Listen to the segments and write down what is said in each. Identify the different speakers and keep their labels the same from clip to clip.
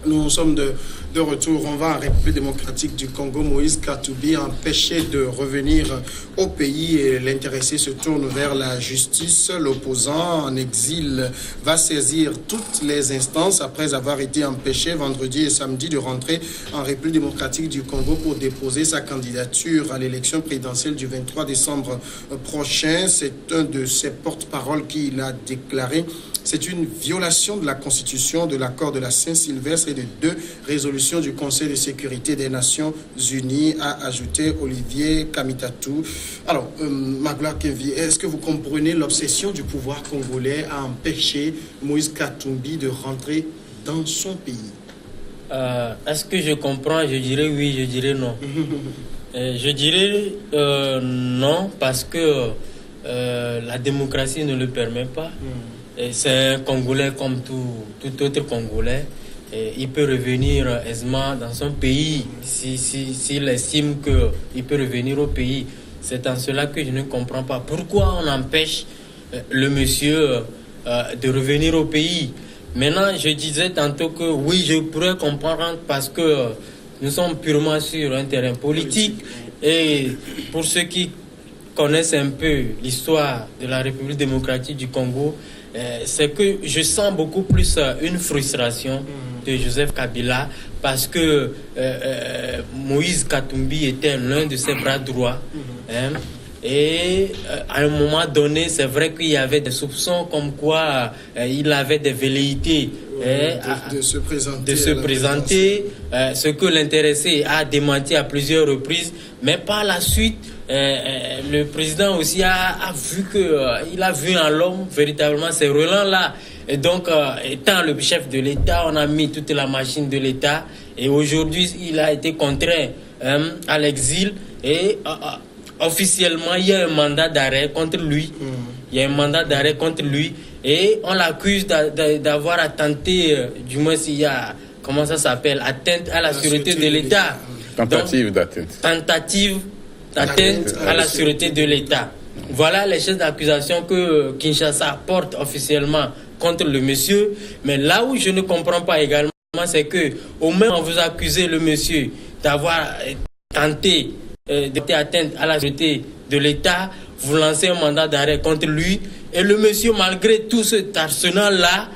Speaker 1: Nous sommes de retour. On va en République démocratique du Congo. Moïse Katumbi empêché de revenir au pays et l'intéressé se tourne vers la justice. L'opposant en exil va saisir toutes les instances après avoir été empêché vendredi et samedi de rentrer en République démocratique du Congo pour déposer sa candidature à l'élection présidentielle du 23 décembre prochain. C'est un de ses porte-paroles qui l'a déclaré. C'est une violation de la Constitution, de l'accord de la Saint-Sylvestre et de 2 résolutions du Conseil de sécurité des Nations Unies, a ajouté Olivier Kamitatou. Alors, Magloire Kevi, est-ce que vous comprenez l'obsession du pouvoir congolais à empêcher Moïse Katumbi de rentrer dans son pays?
Speaker 2: Est-ce que je comprends? Je dirais oui, je dirais non. Je dirais non, parce que la démocratie ne le permet pas. C'est un Congolais comme tout autre Congolais. Il peut revenir aisément dans son pays s'il estime qu'il peut revenir au pays. C'est en cela que je ne comprends pas. Pourquoi on empêche le monsieur de revenir au pays? Maintenant, je disais tantôt que oui, je pourrais comprendre parce que nous sommes purement sur un terrain politique. Et pour ceux qui connaissent un peu l'histoire de la République démocratique du Congo, c'est que je sens beaucoup plus une frustration de Joseph Kabila parce que Moïse Katumbi était l'un de ses bras droits. Et à un moment donné, c'est vrai qu'il y avait des soupçons comme quoi il avait des velléités
Speaker 1: de se présenter.
Speaker 2: Ce que l'intéressé a démenti à plusieurs reprises, mais par la suite, le président aussi a vu il a vu en l'homme véritablement ces relents-là. Et donc, étant le chef de l'État, on a mis toute la machine de l'État. Et aujourd'hui, il a été contraint à l'exil. Et officiellement, il y a un mandat d'arrêt contre lui. Il y a un mandat d'arrêt contre lui. Et on l'accuse d'avoir attenté, du moins s'il y a, comment ça s'appelle, atteinte à la sûreté de l'État.
Speaker 3: Tentative d'atteinte.
Speaker 2: Tentative d'atteinte à la sûreté de l'État. Voilà les chefs d'accusation que Kinshasa porte officiellement contre le monsieur. Mais là où je ne comprends pas également, c'est que au même on vous accusez le monsieur d'avoir tenté de atteinte à la sûreté de l'État, vous lancez un mandat d'arrêt contre lui. Et le monsieur, malgré tout cet arsenal-là,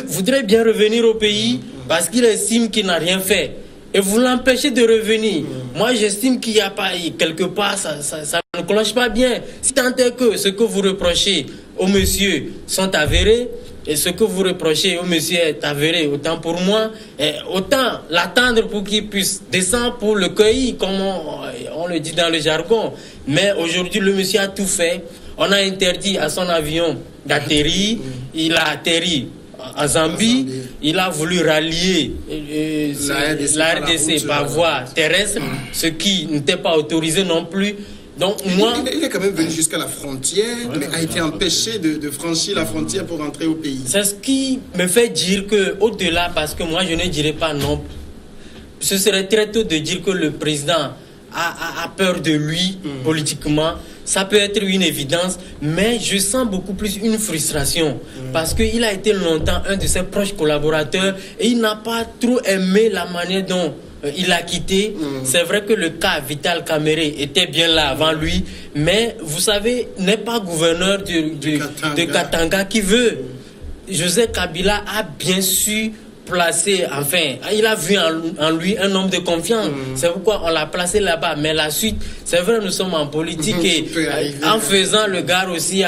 Speaker 2: voudrait bien revenir au pays parce qu'il estime qu'il n'a rien fait. Et vous l'empêchez de revenir. Moi, j'estime qu'il n'y a pas, quelque part, ça ne cloche pas bien. Si tant est que ce que vous reprochez au monsieur sont avérés, et ce que vous reprochez au monsieur est avéré, autant pour moi, autant l'attendre pour qu'il puisse descendre pour le cueillir, comme on le dit dans le jargon. Mais aujourd'hui, le monsieur a tout fait. On a interdit à son avion d'atterrir. Il a atterri en Zambie. Il a voulu rallier la RDC par voie terrestre, ce qui n'était pas autorisé non plus. Donc, moi,
Speaker 1: il est quand même venu jusqu'à la frontière, mais a été empêché de franchir la frontière pour rentrer au pays.
Speaker 2: C'est ce qui me fait dire qu'au-delà, parce que moi je ne dirais pas non, ce serait très tôt de dire que le président a peur de lui politiquement. Ça peut être une évidence, mais je sens beaucoup plus une frustration parce qu'il a été longtemps un de ses proches collaborateurs et il n'a pas trop aimé la manière dont il a quitté. C'est vrai que le cas Vital Kamerhe était bien là avant lui, mais vous savez, n'est pas gouverneur de Katanga qui veut. José Kabila a bien su placer, enfin, il a vu en lui un homme de confiance. C'est pourquoi on l'a placé là-bas. Mais la suite, c'est vrai, nous sommes en politique et en faisant le gars aussi,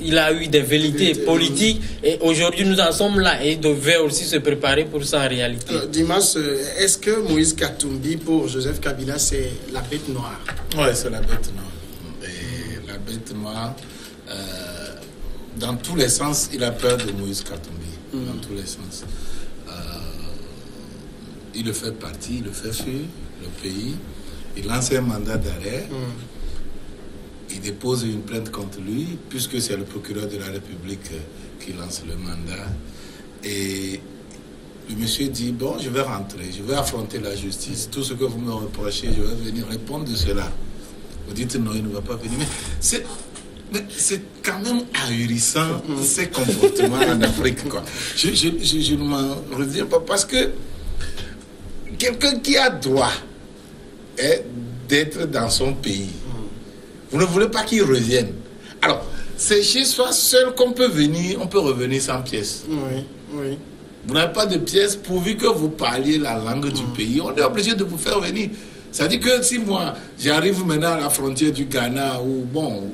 Speaker 2: il a eu des velléités politiques et aujourd'hui nous en sommes là et il devait aussi se préparer pour ça en réalité.
Speaker 1: Dimas, est-ce que Moïse Katumbi pour Joseph Kabila c'est la bête noire?
Speaker 4: Oui, c'est la bête noire. Et la bête noire, dans tous les sens, il a peur de Moïse Katumbi. Dans tous les sens. Il le fait partie, il le fait fuir le pays. Il lance un mandat d'arrêt. Il dépose une plainte contre lui, puisque c'est le procureur de la République qui lance le mandat. Et le monsieur dit, bon, je vais rentrer, je vais affronter la justice. Tout ce que vous me reprochez, je vais venir répondre de cela. Vous dites, non, il ne va pas venir. Mais Mais c'est quand même ahurissant ces comportements en Afrique, quoi. Je ne m'en reviens pas parce que quelqu'un qui a droit d'être dans son pays, vous ne voulez pas qu'il revienne. Alors, c'est chez soi seul qu'on peut venir, on peut revenir sans pièce.
Speaker 1: Oui, oui.
Speaker 4: Vous n'avez pas de pièce pourvu que vous parliez la langue du pays. On est obligé de vous faire venir. Ça dit que si moi, j'arrive maintenant à la frontière du Ghana, ou bon,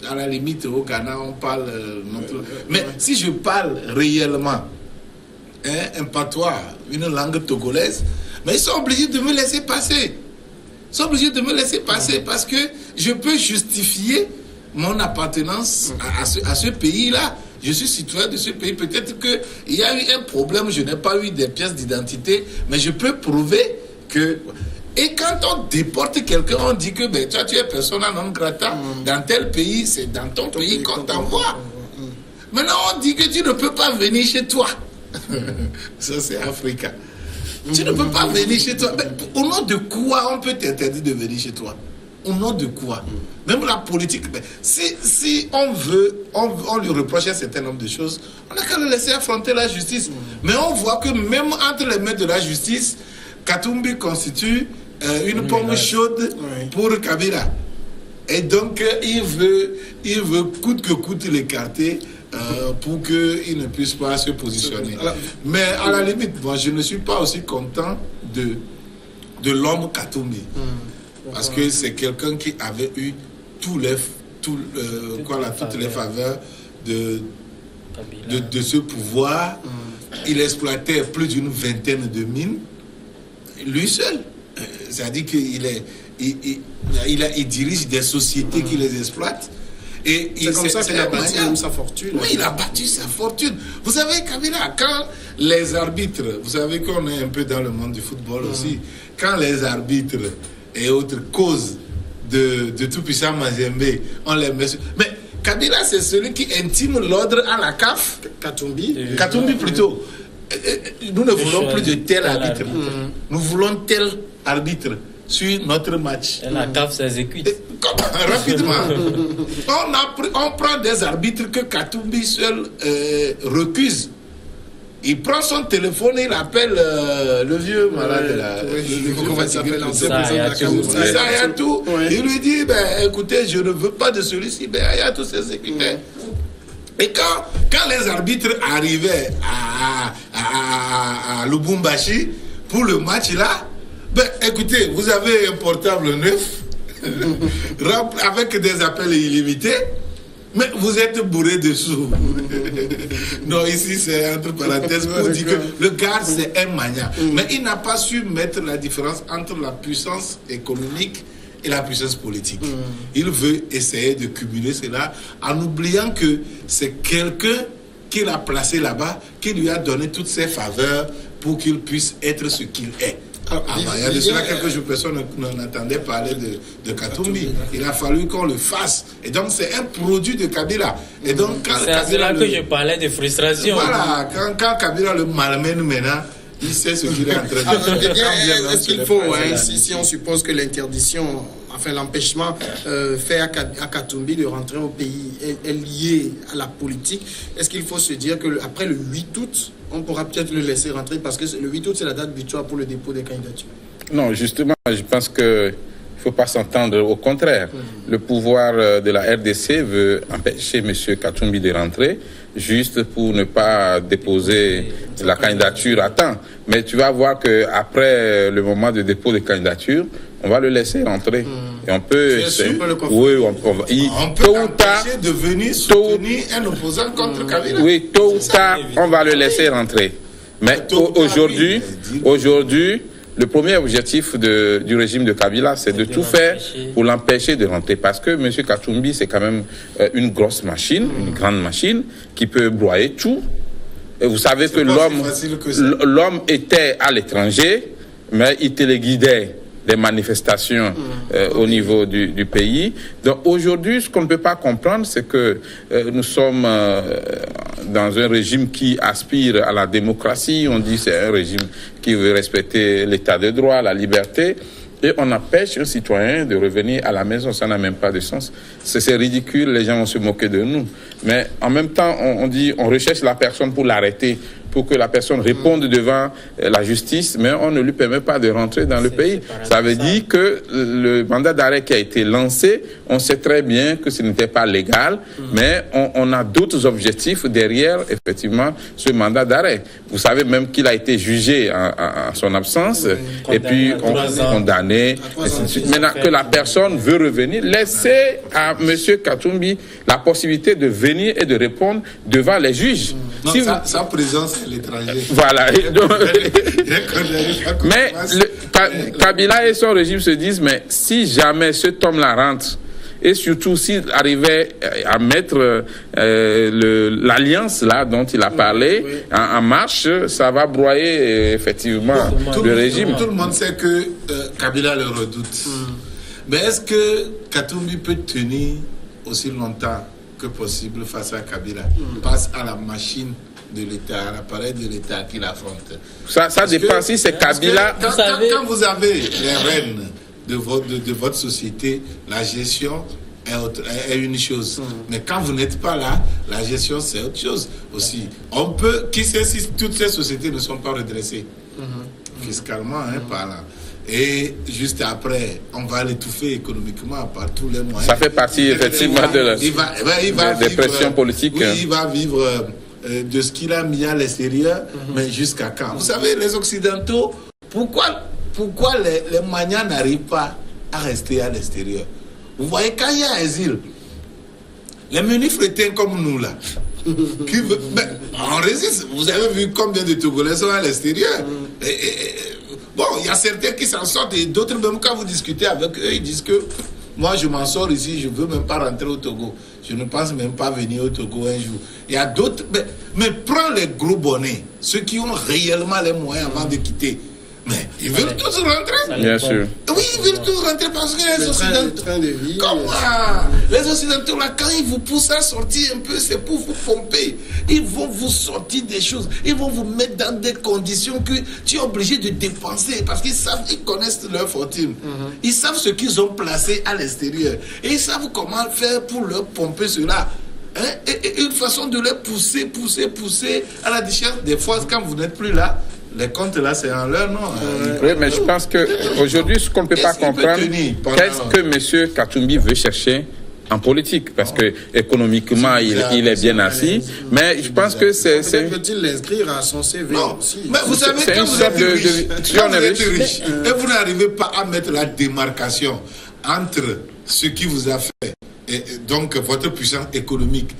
Speaker 4: à la limite au Ghana, on parle notre... Mais si je parle réellement un patois, une langue togolaise, mais ils sont obligés de me laisser passer. Ils sont obligés de me laisser passer parce que je peux justifier mon appartenance à ce pays-là. Je suis citoyen de ce pays. Peut-être qu'il y a eu un problème, je n'ai pas eu des pièces d'identité, mais je peux prouver que... Et quand on déporte quelqu'un, on dit que ben, toi, tu es persona non grata. Dans tel pays, c'est dans ton pays qu'on t'envoie. Maintenant, on dit que tu ne peux pas venir chez toi. Ça, c'est Africa. Tu ne peux pas venir chez toi. Mais au nom de quoi on peut t'interdire de venir chez toi? Au nom de quoi? Même la politique. Si on veut, on lui reproche un certain nombre de choses, on n'a qu'à le laisser affronter la justice. Mais on voit que même entre les mains de la justice, Katumbi constitue une pomme chaude pour Kabila. Et donc, il veut coûte que coûte l'écarter pour qu'il ne puisse pas se positionner. Mais à la limite, moi, je ne suis pas aussi content de l'homme Katumbi. Parce que c'est quelqu'un qui avait eu toutes les faveurs de ce pouvoir. Il exploitait plus d'une vingtaine de mines. Lui seul. C'est-à-dire qu'il dirige des sociétés qui les exploitent. Et
Speaker 1: c'est comme ça qu'il a bâti sa fortune.
Speaker 4: Oui, il a battu sa fortune. Vous savez, Kabila, quand les arbitres, vous savez qu'on est un peu dans le monde du football aussi, quand les arbitres et autres causes de tout-puissant Mazembe, on les met sur... Mais Kabila, c'est celui qui intime l'ordre à la CAF. Katumbi plutôt. Nous ne voulons plus de tel arbitre. Nous voulons tel arbitre sur notre match.
Speaker 2: Et la CAF s'exécute.
Speaker 4: Rapidement. On prend des arbitres que Katumbi seul recuse. Il prend son téléphone et il appelle le vieux malade là.
Speaker 1: Comment il s'appelle?
Speaker 4: Sayatou. Il lui dit, écoutez, je ne veux pas de celui-ci. Ayatou s'est exécuté. Et quand les arbitres arrivaient à Lubumbashi pour le match là, écoutez, vous avez un portable neuf avec des appels illimités, mais vous êtes bourré de sous. Non, ici c'est entre parenthèses pour dire que le gars c'est un maniaque. Mais il n'a pas su mettre la différence entre la puissance économique et la puissance politique. Il veut essayer de cumuler cela en oubliant que c'est quelqu'un qui l'a placé là-bas, qui lui a donné toutes ses faveurs pour qu'il puisse être ce qu'il est. Il y a de cela quelques jours, personne n'entendait parler de Katumbi. Il a fallu qu'on le fasse. Et donc, c'est un produit de Kabila. Et donc,
Speaker 2: c'est à cela que je parlais de frustration.
Speaker 4: Voilà, quand Kabila le malmène maintenant, il sait ce qu'il est en train de faire.
Speaker 1: Est-ce qu'il faut, si on suppose que l'interdiction, enfin l'empêchement fait à Katumbi de rentrer au pays est lié à la politique, est-ce qu'il faut se dire qu'après le 8 août, on pourra peut-être le laisser rentrer parce que le 8 août, c'est la date butoir pour le dépôt des candidatures?
Speaker 3: Non, justement, je pense qu'il ne faut pas s'entendre. Au contraire, le pouvoir de la RDC veut empêcher M. Katumbi de rentrer juste pour ne pas déposer la candidature à temps. Mais tu vas voir qu'après le moment de dépôt de candidature, on va le laisser rentrer. Et on peut...
Speaker 4: Oui, on peut empêcher de venir soutenir un opposant contre Kabila.
Speaker 3: Oui, tôt ou tard, on va le laisser rentrer. Mais aujourd'hui, le premier objectif du régime de Kabila, c'est de tout faire pour l'empêcher de rentrer. Parce que M. Katumbi, c'est quand même une grosse machine, une grande machine, qui peut broyer tout. Et vous savez que l'homme était à l'étranger, mais il téléguidait des manifestations au niveau du pays. Donc aujourd'hui, ce qu'on ne peut pas comprendre, c'est que nous sommes dans un régime qui aspire à la démocratie. On dit que c'est un régime qui veut respecter l'état de droit, la liberté. et on empêche un citoyen de revenir à la maison. Ça n'a même pas de sens. C'est ridicule, les gens vont se moquer de nous. Mais en même temps, on dit, on recherche la personne pour l'arrêter, pour que la personne réponde devant la justice, mais on ne lui permet pas de rentrer dans le pays. Ça veut dire que le mandat d'arrêt qui a été lancé, on sait très bien que ce n'était pas légal, mais on a d'autres objectifs derrière, effectivement, ce mandat d'arrêt. Vous savez même qu'il a été jugé en son absence, et puis condamné. Maintenant que la personne veut revenir, laissez à M. Katumbi la possibilité de venir et de répondre devant les juges.
Speaker 4: Non, sa présence à l'étranger.
Speaker 3: Voilà. Mais Kabila et son régime se disent, mais si jamais cet homme-là rentre, et surtout s'il arrivait à mettre l'alliance là dont il a parlé en marche, ça va broyer effectivement le régime.
Speaker 4: Tout le monde sait que Kabila le redoute. Mais est-ce que Katumbi peut tenir aussi longtemps que possible face à Kabila, face à la machine de l'État, à l'appareil de l'État qu'il affronte?
Speaker 3: Ça dépend si c'est Kabila.
Speaker 4: Quand vous avez les rênes de votre société, la gestion est une chose. Mais quand vous n'êtes pas là, la gestion c'est autre chose aussi. On peut, qui sait si toutes ces sociétés ne sont pas redressées fiscalement, parlant. Et juste après, on va l'étouffer économiquement par tous les moyens.
Speaker 3: Ça fait partie effectivement des pressions politiques.
Speaker 4: Oui, il va vivre de ce qu'il a mis à l'extérieur, mais jusqu'à quand? Vous savez, les Occidentaux, pourquoi les Maniens n'arrivent pas à rester à l'extérieur? Vous voyez, quand il y a asile, les menus frétins comme nous là, on résiste. Vous avez vu combien de Togolais sont à l'extérieur? Bon, il y a certains qui s'en sortent et d'autres, même quand vous discutez avec eux, ils disent que moi je m'en sors ici, je ne veux même pas rentrer au Togo. Je ne pense même pas venir au Togo un jour. Il y a d'autres, mais prends les gros bonnets, ceux qui ont réellement les moyens avant de quitter. Mais ils veulent tous rentrer.
Speaker 3: Bien sûr.
Speaker 4: Oui, ils veulent tous rentrer parce que les Occidentaux... Comment? Les Occidentaux, là, quand ils vous poussent à sortir un peu, c'est pour vous pomper. Ils vont vous sortir des choses. Ils vont vous mettre dans des conditions que tu es obligé de dépenser parce qu'ils savent, ils connaissent leur fortune. Ils savent ce qu'ils ont placé à l'extérieur. Et ils savent comment faire pour leur pomper cela. Et une façon de les pousser à la décharge. Des fois, quand vous n'êtes plus là, les comptes là, c'est en leur nom.
Speaker 3: Oui, mais je pense qu'aujourd'hui, ce qu'on ne peut pas comprendre, qu'est-ce que M. Katumbi veut chercher en politique? Parce que économiquement, il est bien assis. Mais je pense que c'est...
Speaker 1: Peut-il l'inscrire à son CV aussi?
Speaker 4: Mais vous savez, quand vous êtes riche, et vous n'arrivez pas à mettre la démarcation entre ce qui vous a fait, et donc votre puissance économique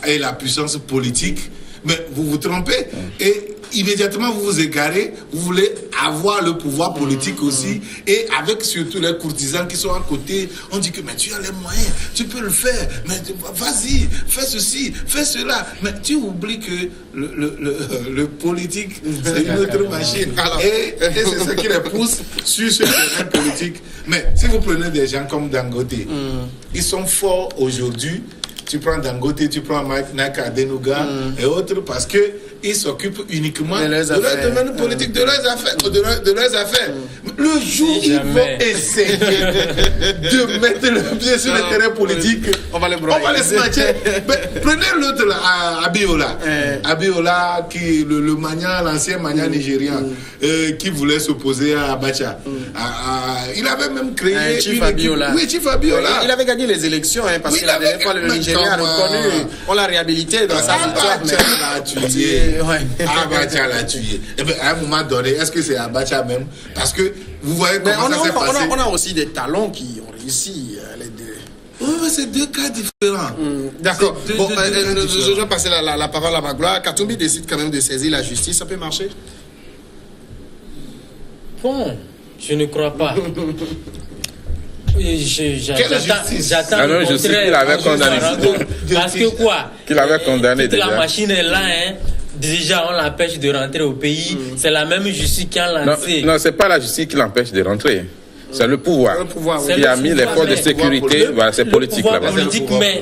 Speaker 4: et la puissance politique, mais vous vous trompez et immédiatement vous vous égarez, vous voulez avoir le pouvoir politique aussi, et avec surtout les courtisans qui sont à côté, on dit que mais tu as les moyens, tu peux le faire, mais vas-y, fais ceci, fais cela, mais tu oublies que le politique c'est une autre machine. Et c'est ce qui les pousse sur ce terrain politique. Mais si vous prenez des gens comme Dangote, ils sont forts aujourd'hui. Tu prends Dangote, tu prends Naka Adenuga et autres parce qu'ils s'occupent uniquement de leur domaine politique, de leurs affaires. Le jour où ils vont essayer de mettre le pied sur le terrain politique, on va les smatcher. Prenez l'autre là, Abiola. Abiola, l'ancien Mania nigérian, qui voulait s'opposer à Abacha. Il avait même créé
Speaker 1: Chief Abiola.
Speaker 4: Oui, Chief Abiola.
Speaker 1: Il avait gagné les élections parce que la dernière fois, le Nigeria a reconnu, on l'a réhabilité dans sa victoire.
Speaker 4: Abacha l'a tué. Et bien, à un moment donné, est-ce que c'est Abacha même? Parce que vous voyez comment ça s'est passé.
Speaker 1: On a aussi des talents qui ont réussi les deux.
Speaker 4: Oui, mais c'est deux cas différents.
Speaker 1: D'accord. Bon, je vais passer la parole à Magloire. Katumbi décide quand même de saisir la justice. Ça peut marcher?
Speaker 2: Bon, je ne crois pas. J'attends.
Speaker 3: Ah non, je sais qu'il avait condamné.
Speaker 2: Parce que quoi?
Speaker 3: Qu'il avait condamné
Speaker 2: toute
Speaker 3: déjà.
Speaker 2: La machine est là, Déjà, on l'empêche de rentrer au pays. C'est la même justice qui a lancé.
Speaker 3: Non, c'est pas la justice qui l'empêche de rentrer. C'est le pouvoir.
Speaker 1: Oui.
Speaker 3: Qui a mis les forces de sécurité, voilà, c'est politique là-bas.
Speaker 2: Politique, mais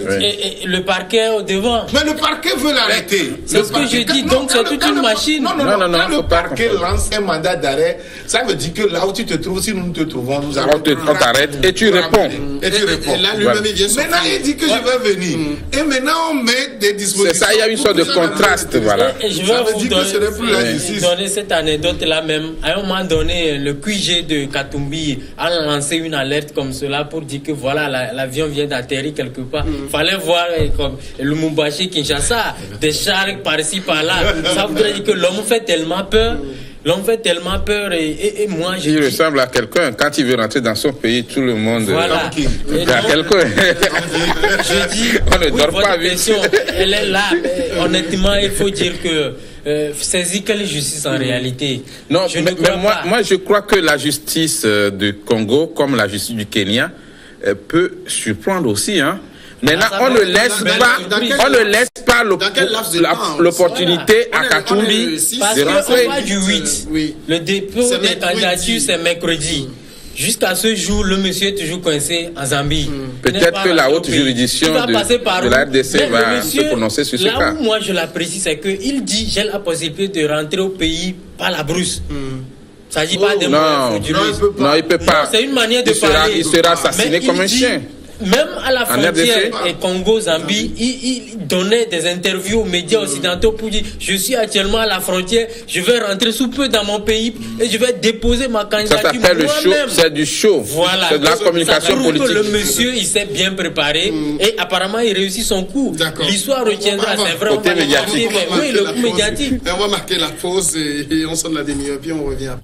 Speaker 2: le parquet au devant.
Speaker 4: Mais le parquet veut l'arrêter.
Speaker 2: C'est ce que je dis, donc c'est toute une machine.
Speaker 4: Non, quand le parquet lance un mandat d'arrêt, ça veut dire que là où tu te trouves, si nous nous te trouvons, nous allons...
Speaker 3: On t'arrête et tu réponds.
Speaker 4: Et tu réponds.
Speaker 1: Et là, lui-même, il vient
Speaker 4: Maintenant, il dit que je vais venir. Et maintenant, on met des dispositions.
Speaker 3: C'est ça, il y a une sorte de contraste, voilà.
Speaker 2: Et je vais vous
Speaker 4: donner
Speaker 2: cette anecdote-là même. À un moment donné, le QG de Katumbi a lancé une alerte comme cela pour dire que voilà, l'avion vient d'atterrir quelque part. Fallait voir comme le Lumumbashi, Kinshasa, des chars par-ci, par-là. Ça voudrait dire que l'homme fait tellement peur. L'homme fait tellement peur et moi je...
Speaker 3: Il ressemble à quelqu'un. Quand il veut rentrer dans son pays, tout le monde...
Speaker 2: Voilà.
Speaker 3: Il à quelqu'un.
Speaker 2: Je dis,
Speaker 3: on ne dort
Speaker 2: votre
Speaker 3: pas vite.
Speaker 2: question, elle est là. Mais honnêtement, il faut dire que... saisis quelle justice en réalité?
Speaker 3: Non, moi je crois que la justice du Congo, comme la justice du Kenya, peut surprendre aussi, hein. Maintenant, on ne laisse pas l'opportunité à Katumbi
Speaker 2: parce
Speaker 3: de rentrer.
Speaker 2: qu'on va du 8. Le dépôt des candidatures, c'est mercredi. Jusqu'à ce jour, le monsieur est toujours coincé en Zambie.
Speaker 3: Peut-être que la haute juridiction de la RDC va se prononcer sur ce cas.
Speaker 2: Là où moi je l'apprécie, c'est qu'il dit j'ai la possibilité de rentrer au pays par la brousse. Ça dit pas des mots frauduleux.
Speaker 3: Non, il peut pas.
Speaker 2: C'est une manière de parler.
Speaker 3: Il sera assassiné comme un chien.
Speaker 2: Même à la frontière et Congo-Zambie, il donnait des interviews aux médias occidentaux pour dire je suis actuellement à la frontière, je vais rentrer sous peu dans mon pays et je vais déposer ma candidature.
Speaker 3: Ça s'appelle le show, c'est du show.
Speaker 2: Voilà.
Speaker 3: C'est de la communication politique.
Speaker 2: Que le monsieur, il s'est bien préparé et apparemment il réussit son coup. L'histoire retiendra, c'est vrai.
Speaker 3: Côté médiatique.
Speaker 2: Oui, le coup médiatique.
Speaker 1: On va marquer la pause et on sonne la demi-heure puis on revient.